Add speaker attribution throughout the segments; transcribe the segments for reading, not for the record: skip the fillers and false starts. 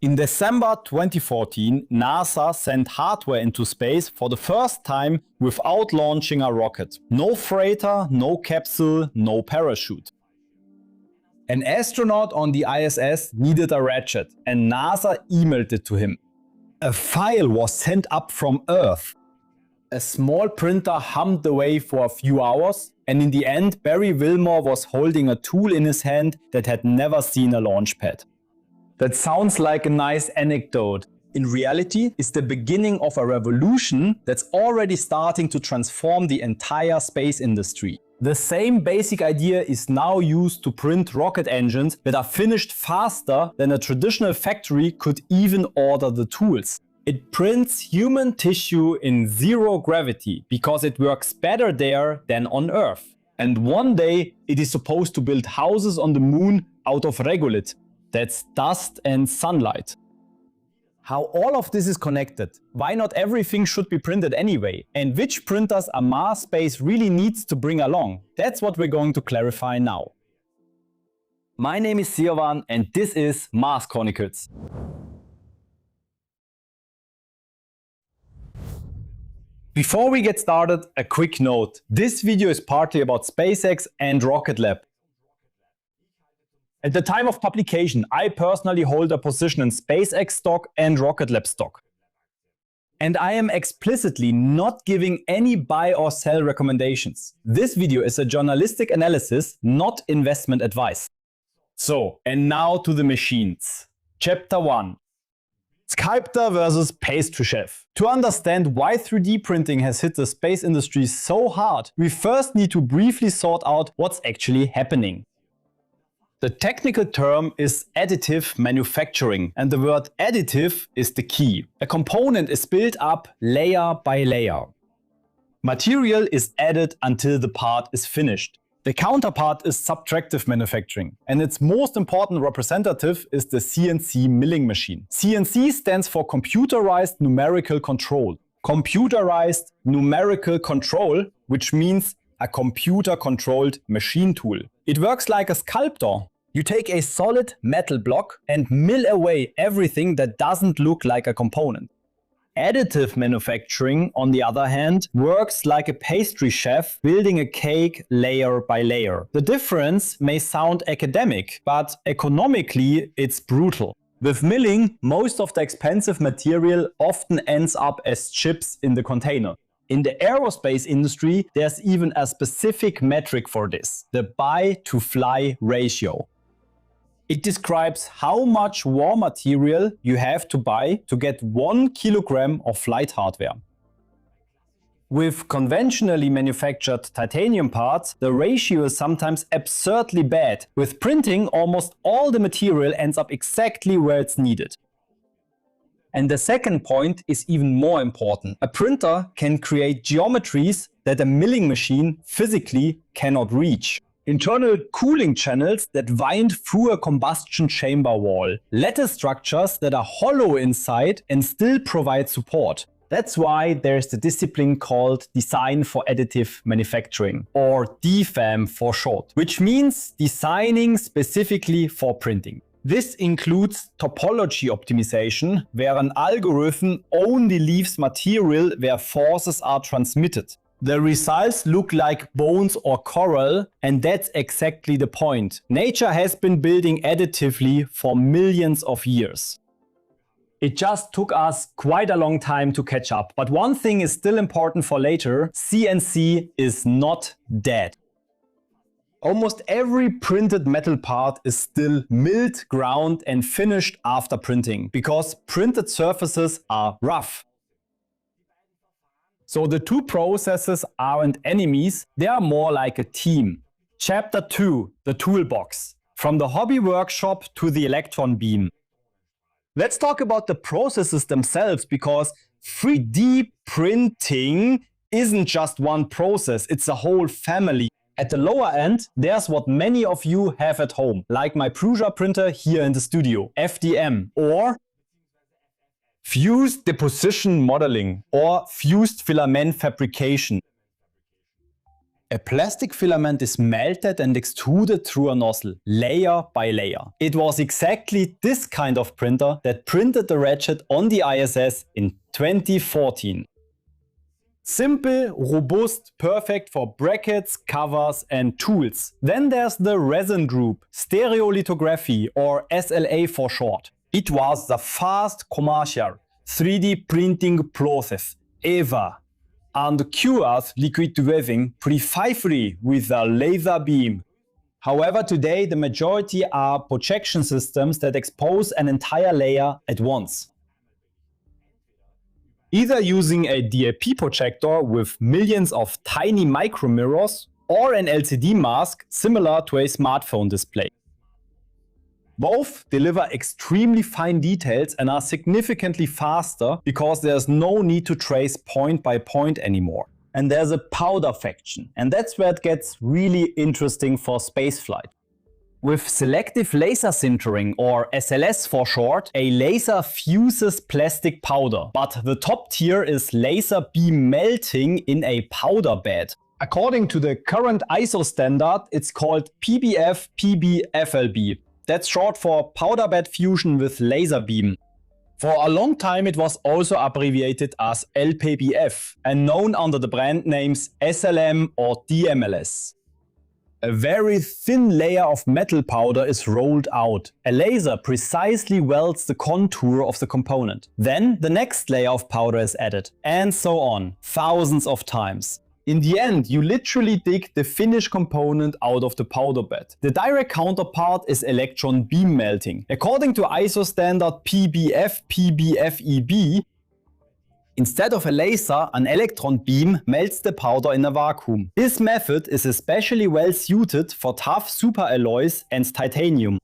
Speaker 1: In December 2014, NASA sent hardware into space for the first time without launching a rocket. No freighter, no capsule, no parachute. An astronaut on the ISS needed a ratchet, and NASA emailed it to him. A file was sent up from Earth. A small printer hummed away for a few hours, and in the end, Barry Wilmore was holding a tool in his hand that had never seen a launch pad. That sounds like a nice anecdote. In reality, it's the beginning of a revolution that's already starting to transform the entire space industry. The same basic idea is now used to print rocket engines that are finished faster than a traditional factory could even order the tools. It prints human tissue in zero gravity because it works better there than on Earth. And one day it is supposed to build houses on the moon out of regolith. That's dust and sunlight. How all of this is connected, why not everything should be printed anyway, and which printers a Mars base really needs to bring along, that's what we're going to clarify now. My name is Sirwan and this is Mars Chronicles. Before we get started, a quick note. This video is partly about SpaceX and Rocket Lab. At the time of publication, I personally hold a position in SpaceX stock and Rocket Lab stock. And I am explicitly not giving any buy or sell recommendations. This video is a journalistic analysis, not investment advice. So, and now to the machines. Chapter 1. Sculptor versus pastry chef. To understand why 3D printing has hit the space industry so hard, we first need to briefly sort out what's actually happening. The technical term is additive manufacturing, and the word additive is the key. A component is built up layer by layer. Material is added until the part is finished. The counterpart is subtractive manufacturing, and its most important representative is the CNC milling machine. CNC stands for computerized numerical control. Computerized numerical control, which means a computer-controlled machine tool. It works like a sculptor. You take a solid metal block and mill away everything that doesn't look like a component. Additive manufacturing, on the other hand, works like a pastry chef building a cake layer by layer. The difference may sound academic, but economically it's brutal. With milling, most of the expensive material often ends up as chips in the container. In the aerospace industry, there's even a specific metric for this, the buy-to-fly ratio. It describes how much raw material you have to buy to get 1 kilogram of flight hardware. With conventionally manufactured titanium parts, the ratio is sometimes absurdly bad. With printing, almost all the material ends up exactly where it's needed. And the second point is even more important. A printer can create geometries that a milling machine physically cannot reach. Internal cooling channels that wind through a combustion chamber wall. Lattice structures that are hollow inside and still provide support. That's why there's the discipline called Design for Additive Manufacturing, or DFAM for short, which means designing specifically for printing. This includes topology optimization, where an algorithm only leaves material where forces are transmitted. The results look like bones or coral, and that's exactly the point. Nature has been building additively for millions of years. It just took us quite a long time to catch up. But one thing is still important for later: CNC is not dead. Almost every printed metal part is still milled, ground and finished after printing, because printed surfaces are rough. So the two processes aren't enemies, they are more like a team. Chapter 2, the toolbox. From the hobby workshop to the electron beam. Let's talk about the processes themselves, because 3D printing isn't just one process, it's a whole family. At the lower end, there's what many of you have at home, like my Prusa printer here in the studio, FDM, or fused deposition modeling, or fused filament fabrication. A plastic filament is melted and extruded through a nozzle, layer by layer. It was exactly this kind of printer that printed the ratchet on the ISS in 2014. Simple, robust, perfect for brackets, covers and tools. Then there's the resin group, stereolithography or SLA for short. It was the first commercial 3D printing process ever and cures liquid weaving precisely with a laser beam. However, today the majority are projection systems that expose an entire layer at once. Either using a DLP projector with millions of tiny micro mirrors or an LCD mask similar to a smartphone display. Both deliver extremely fine details and are significantly faster because there's no need to trace point by point anymore. And there's a powder fraction, and that's where it gets really interesting for spaceflight. With selective laser sintering, or SLS for short, a laser fuses plastic powder, but the top tier is laser beam melting in a powder bed. According to the current ISO standard, it's called PBF-PBFLB. That's short for powder bed fusion with laser beam. For a long time it was also abbreviated as LPBF and known under the brand names SLM or DMLS. A very thin layer of metal powder is rolled out. A laser precisely welds the contour of the component. Then the next layer of powder is added, and so on, thousands of times. In the end, you literally dig the finished component out of the powder bed. The direct counterpart is electron beam melting. According to ISO standard PBF-PBFEB, instead of a laser, an electron beam melts the powder in a vacuum. This method is especially well suited for tough superalloys and titanium.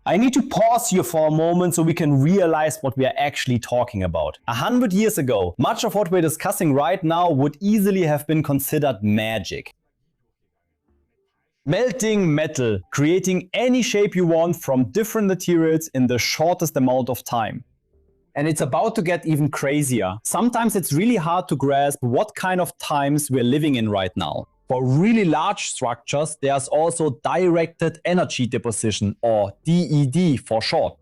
Speaker 1: I need to pause here for a moment so we can realize what we are actually talking about. 100 years ago, much of what we're discussing right now would easily have been considered magic. Melting metal, creating any shape you want from different materials in the shortest amount of time. And it's about to get even crazier. Sometimes it's really hard to grasp what kind of times we're living in right now. For really large structures, there's also directed energy deposition, or DED for short.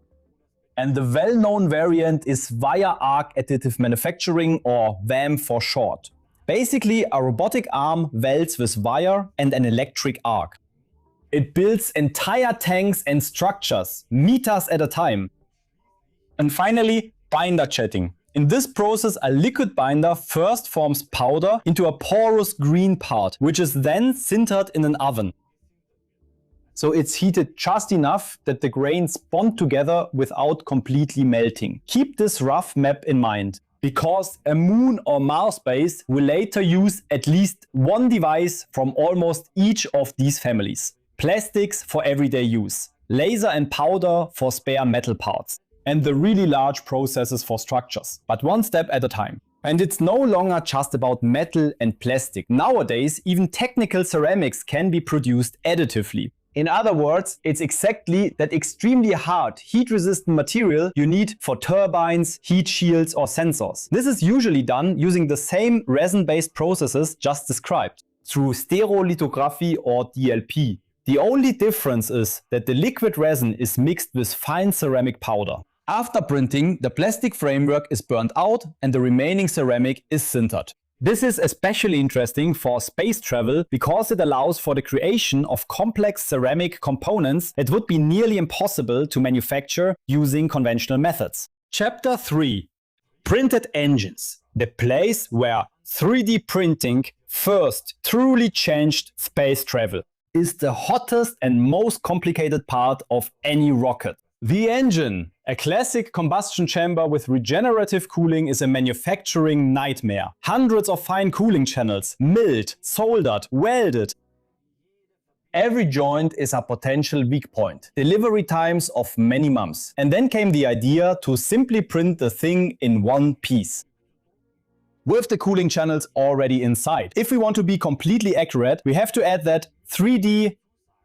Speaker 1: And the well-known variant is wire arc additive manufacturing, or WAM for short. Basically, a robotic arm welds with wire and an electric arc. It builds entire tanks and structures, meters at a time. And finally, binder jetting. In this process, a liquid binder first forms powder into a porous green part, which is then sintered in an oven. So it's heated just enough that the grains bond together without completely melting. Keep this rough map in mind, because a Moon or Mars base will later use at least one device from almost each of these families. Plastics for everyday use, laser and powder for spare metal parts, and the really large processes for structures, but one step at a time. And it's no longer just about metal and plastic. Nowadays, even technical ceramics can be produced additively. In other words, it's exactly that extremely hard, heat-resistant material you need for turbines, heat shields or sensors. This is usually done using the same resin-based processes just described, through stereolithography or DLP. The only difference is that the liquid resin is mixed with fine ceramic powder. After printing, the plastic framework is burnt out and the remaining ceramic is sintered. This is especially interesting for space travel because it allows for the creation of complex ceramic components that would be nearly impossible to manufacture using conventional methods. Chapter 3. Printed engines. The place where 3D printing first truly changed space travel. Is the hottest and most complicated part of any rocket. The engine. A classic combustion chamber with regenerative cooling is a manufacturing nightmare. Hundreds of fine cooling channels, milled, soldered, welded. Every joint is a potential weak point. Delivery times of many months. And then came the idea to simply print the thing in one piece, with the cooling channels already inside. If we want to be completely accurate, we have to add that 3D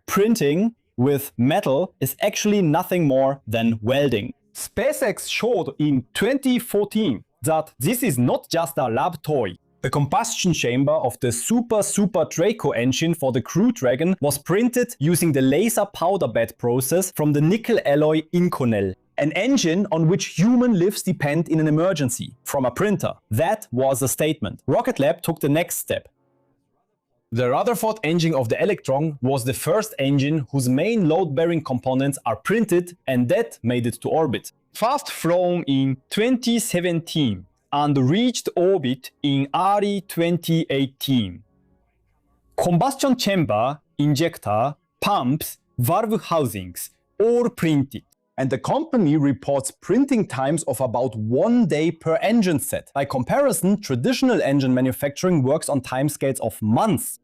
Speaker 1: printing with metal is actually nothing more than welding. SpaceX showed in 2014 that this is not just a lab toy. The combustion chamber of the Super Draco engine for the Crew Dragon was printed using the laser powder bed process from the nickel alloy Inconel, an engine on which human lives depend in an emergency, from a printer. That was a statement. Rocket Lab took the next step. The Rutherford engine of the Electron was the first engine whose main load-bearing components are printed, and that made it to orbit. Fast flown in 2017 and reached orbit in early 2018. Combustion chamber, injector, pumps, valve housings, all printed. And the company reports printing times of about 1 day per engine set. By comparison, traditional engine manufacturing works on timescales of months.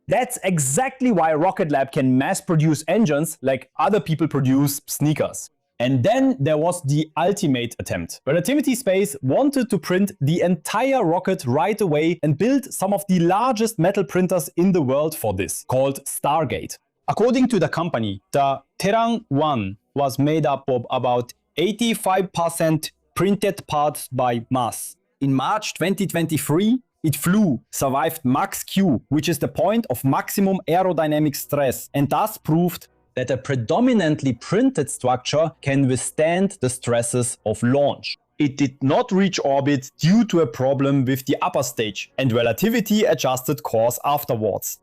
Speaker 1: That's exactly why Rocket Lab can mass produce engines like other people produce sneakers. And then there was the ultimate attempt. Relativity Space wanted to print the entire rocket right away and build some of the largest metal printers in the world for this, called Stargate. According to the company, the Terran 1 was made up of about 85% printed parts by mass. In March 2023, it flew, survived Max Q, which is the point of maximum aerodynamic stress, and thus proved that a predominantly printed structure can withstand the stresses of launch. It did not reach orbit due to a problem with the upper stage, and relativity adjusted course afterwards.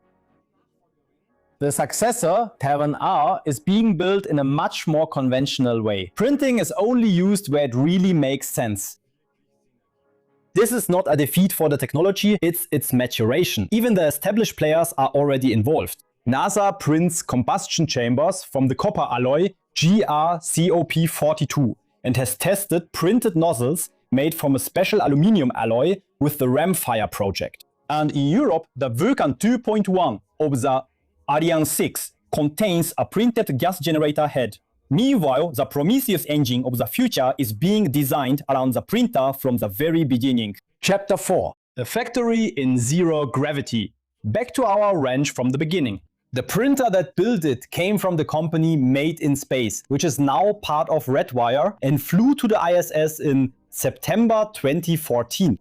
Speaker 1: The successor, Terran R, is being built in a much more conventional way. Printing is only used where it really makes sense. This is not a defeat for the technology, it's its maturation. Even the established players are already involved. NASA prints combustion chambers from the copper alloy GrCop42 and has tested printed nozzles made from a special aluminium alloy with the Ramfire project. And in Europe, the Vulcan 2.1 of the Ariane 6 contains a printed gas generator head. Meanwhile, the Prometheus engine of the future is being designed around the printer from the very beginning. Chapter 4. The factory in zero gravity. Back to our ranch from the beginning. The printer that built it came from the company Made in Space, which is now part of Redwire and flew to the ISS in September 2014.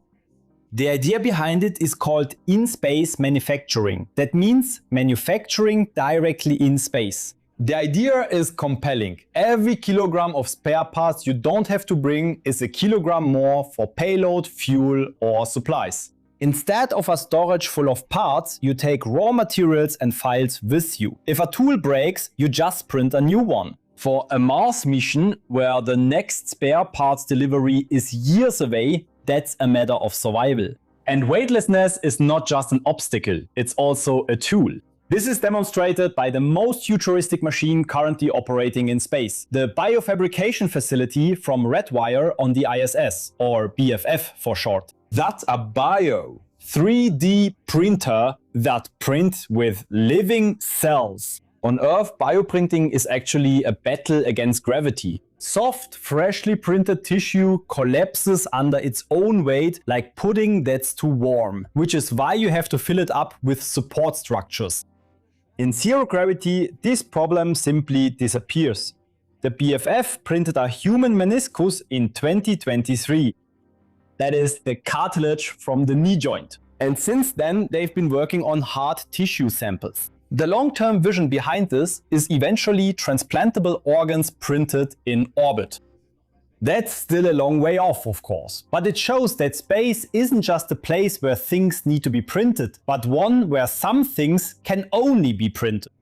Speaker 1: The idea behind it is called in-space manufacturing. That means manufacturing directly in space. The idea is compelling. Every kilogram of spare parts you don't have to bring is a kilogram more for payload, fuel or supplies. Instead of a storage full of parts, you take raw materials and files with you. If a tool breaks, you just print a new one. For a Mars mission, where the next spare parts delivery is years away, that's a matter of survival. And weightlessness is not just an obstacle, it's also a tool. This is demonstrated by the most futuristic machine currently operating in space, the biofabrication facility from Redwire on the ISS, or BFF for short. That's a 3D printer that prints with living cells. On Earth, bioprinting is actually a battle against gravity. Soft, freshly printed tissue collapses under its own weight like pudding that's too warm, which is why you have to fill it up with support structures. In zero gravity, this problem simply disappears. The BFF printed a human meniscus in 2023. That is the cartilage from the knee joint. And since then, they've been working on hard tissue samples. The long-term vision behind this is eventually transplantable organs printed in orbit. That's still a long way off, of course, but it shows that space isn't just a place where things need to be printed, but one where some things can only be printed.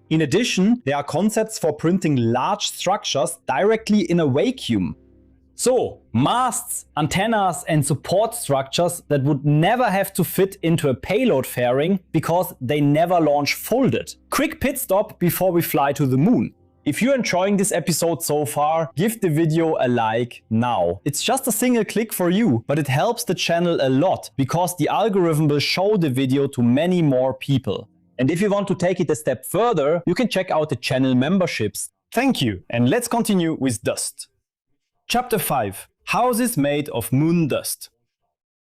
Speaker 1: In addition, there are concepts for printing large structures directly in a vacuum. So, masts, antennas and support structures that would never have to fit into a payload fairing because they never launch folded. Quick pit stop before we fly to the moon. If you're enjoying this episode so far, give the video a like now. It's just a single click for you, but it helps the channel a lot because the algorithm will show the video to many more people. And if you want to take it a step further, you can check out the channel memberships. Thank you, and let's continue with dust. Chapter 5. Houses made of moon dust.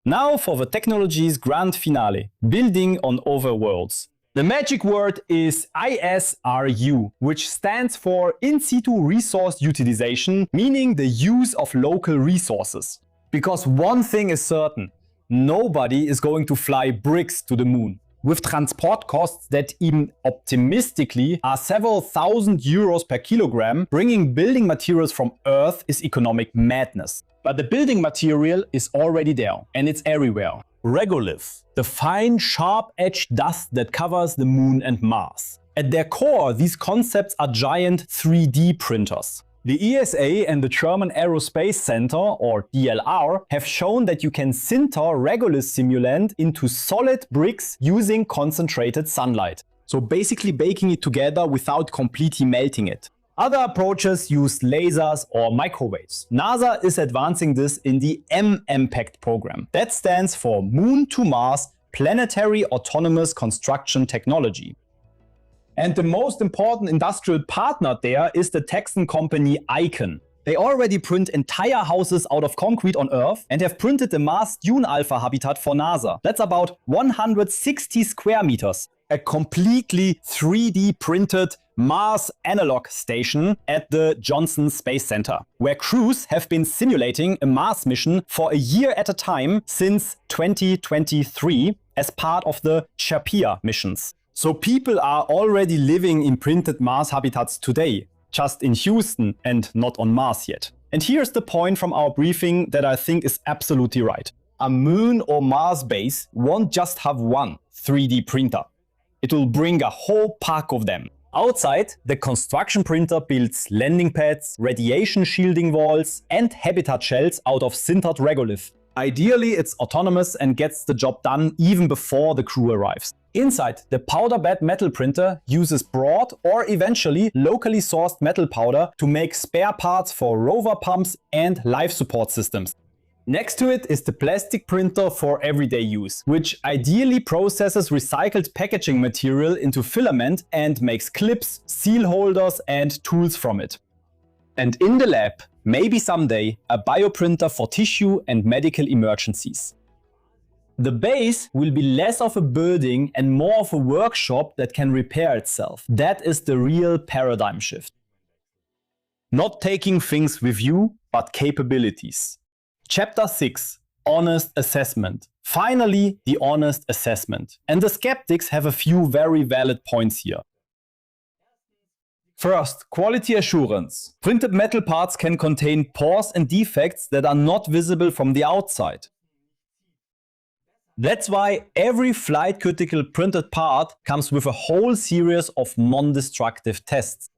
Speaker 1: Now for the technology's grand finale, building on overworlds. The magic word is ISRU, which stands for in-situ resource utilization, meaning the use of local resources. Because one thing is certain, nobody is going to fly bricks to the moon. With transport costs that even optimistically are several thousand euros per kilogram, bringing building materials from Earth is economic madness. But the building material is already there, and it's everywhere. Regolith, the fine, sharp-edged dust that covers the Moon and Mars. At their core, these concepts are giant 3D printers. The ESA and the German Aerospace Center, or DLR, have shown that you can sinter regolith simulant into solid bricks using concentrated sunlight. So basically baking it together without completely melting it. Other approaches use lasers or microwaves. NASA is advancing this in the M-MPACT program. That stands for Moon to Mars Planetary Autonomous Construction Technology. And the most important industrial partner there is the Texan company Icon. They already print entire houses out of concrete on Earth and have printed the Mars Dune Alpha habitat for NASA. That's about 160 square meters. A completely 3D printed Mars analog station at the Johnson Space Center, where crews have been simulating a Mars mission for a year at a time since 2023 as part of the CHAPIA missions. So people are already living in printed Mars habitats today, just in Houston and not on Mars yet. And here's the point from our briefing that I think is absolutely right. A Moon or Mars base won't just have one 3D printer. It will bring a whole pack of them. Outside, the construction printer builds landing pads, radiation shielding walls, and habitat shells out of sintered regolith. Ideally, it's autonomous and gets the job done even before the crew arrives. Inside, the powder bed metal printer uses broad or eventually locally sourced metal powder to make spare parts for rover pumps and life support systems. Next to it is the plastic printer for everyday use, which ideally processes recycled packaging material into filament and makes clips, seal holders, and tools from it. And in the lab, maybe someday, a bioprinter for tissue and medical emergencies. The base will be less of a building and more of a workshop that can repair itself. That is the real paradigm shift. Not taking things with you, but capabilities. Chapter 6. Honest assessment. Finally, the honest assessment. And the skeptics have a few very valid points here. First, quality assurance. Printed metal parts can contain pores and defects that are not visible from the outside. That's why every flight-critical printed part comes with a whole series of non-destructive tests.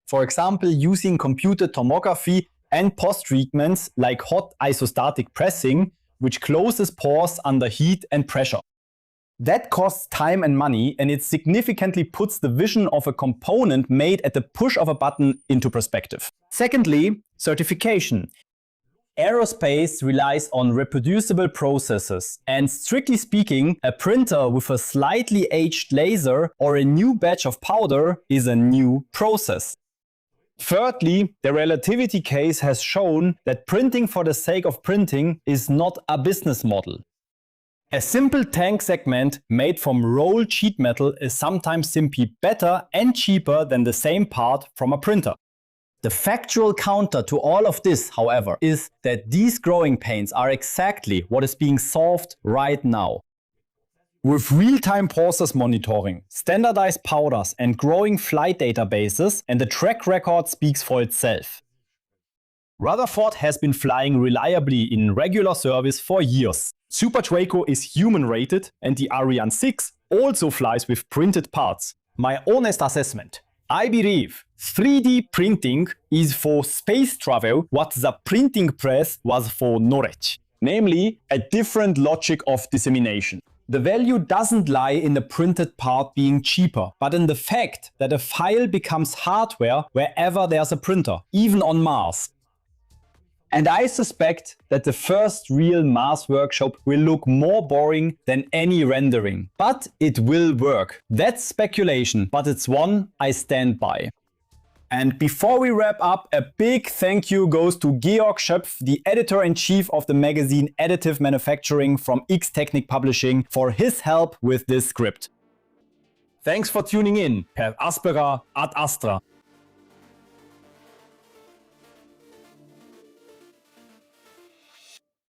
Speaker 1: For example, using computed tomography and post-treatments like hot isostatic pressing, which closes pores under heat and pressure. That costs time and money, and it significantly puts the vision of a component made at the push of a button into perspective. Secondly, certification. Aerospace relies on reproducible processes, and strictly speaking, a printer with a slightly aged laser or a new batch of powder is a new process. Thirdly, the relativity case has shown that printing for the sake of printing is not a business model. A simple tank segment made from rolled sheet metal is sometimes simply better and cheaper than the same part from a printer. The factual counter to all of this, however, is that these growing pains are exactly what is being solved right now. With real-time process monitoring, standardized powders and growing flight databases, and the track record speaks for itself. Rutherford has been flying reliably in regular service for years. Super Draco is human-rated, and the Ariane 6 also flies with printed parts. My honest assessment. I believe 3D printing is for space travel what the printing press was for knowledge, namely a different logic of dissemination. The value doesn't lie in the printed part being cheaper, but in the fact that a file becomes hardware wherever there's a printer, even on Mars. And I suspect that the first real Mars workshop will look more boring than any rendering. But it will work. That's speculation, but it's one I stand by. And before we wrap up, a big thank you goes to Georg Schöpf, the editor-in-chief of the magazine Additive Manufacturing from X-Technic Publishing, for his help with this script. Thanks for tuning in. Per aspera ad astra.